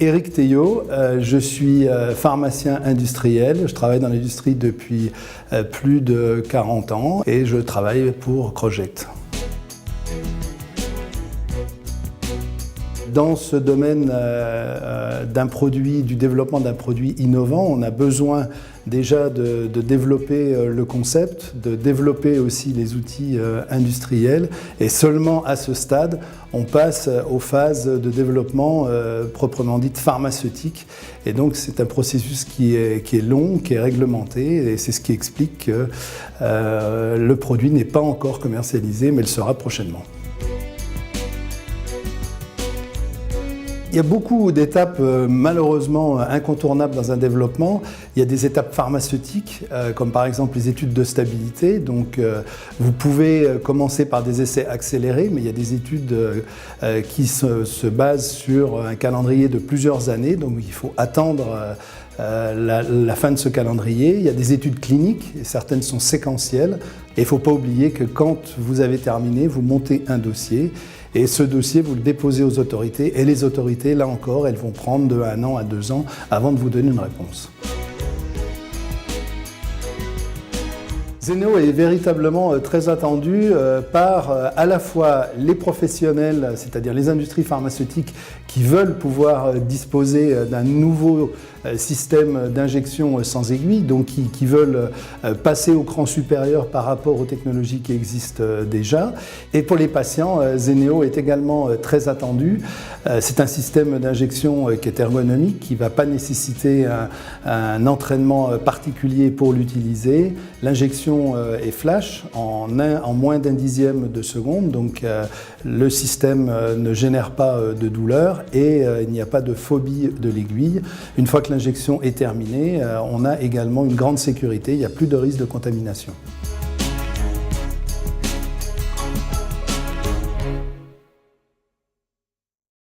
Éric Théiot, je suis pharmacien industriel. Je travaille dans l'industrie depuis plus de 40 ans et je travaille pour Croject. Dans ce domaine du développement d'un produit innovant, on a besoin déjà de développer le concept, de développer aussi les outils industriels et seulement à ce stade, on passe aux phases de développement proprement dites pharmaceutiques. Et donc c'est un processus qui est long, qui est réglementé et c'est ce qui explique que le produit n'est pas encore commercialisé mais le sera prochainement. Il y a beaucoup d'étapes malheureusement incontournables dans un développement. Il y a des étapes pharmaceutiques, comme par exemple les études de stabilité. Donc vous pouvez commencer par des essais accélérés, mais il y a des études qui se basent sur un calendrier de plusieurs années. Donc il faut attendre la fin de ce calendrier. Il y a des études cliniques, et certaines sont séquentielles. Et il ne faut pas oublier que quand vous avez terminé, vous montez un dossier. Et ce dossier, vous le déposez aux autorités. Et les autorités, là encore, elles vont prendre de 1 an à 2 ans avant de vous donner une réponse. Zeneo est véritablement très attendu par à la fois les professionnels, c'est-à-dire les industries pharmaceutiques qui veulent pouvoir disposer d'un nouveau système d'injection sans aiguille, donc qui veulent passer au cran supérieur par rapport aux technologies qui existent déjà. Et pour les patients, Zeneo est également très attendu. C'est un système d'injection qui est ergonomique, qui ne va pas nécessiter un entraînement particulier pour l'utiliser. L'injection est flash en moins d'un dixième de seconde, donc le système ne génère pas de douleur et il n'y a pas de phobie de l'aiguille. Une fois que l'injection est terminée, on a également une grande sécurité, il n'y a plus de risque de contamination.